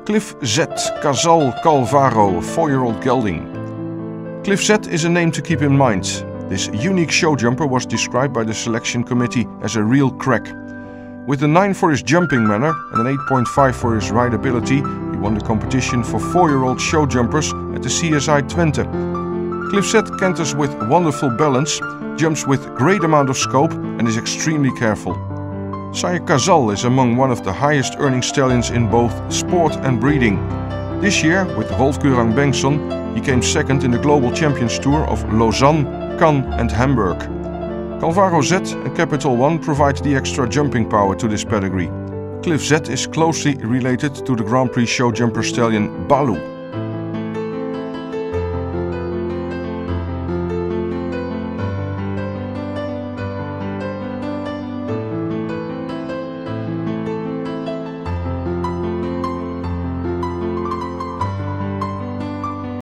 Cliff Z Casal Calvaro, 4-year-old gelding. Cliff Z is a name to keep in mind. This unique show jumper was described by the selection committee as a real crack. With a 9 for his jumping manner and an 8.5 for his rideability, he won the competition for 4-year-old show jumpers at the CSI Twente. Cliff Z canters with wonderful balance, jumps with great amount of scope and is extremely careful. Sire Casal is among one of the highest earning stallions in both sport and breeding. This year, with Wolfgang Bengtsson, he came second in the Global Champions Tour of Lausanne, Cannes and Hamburg. Calvaro Z and Capital One provide the extra jumping power to this pedigree. Cliff Z is closely related to the Grand Prix show jumper stallion Baloo.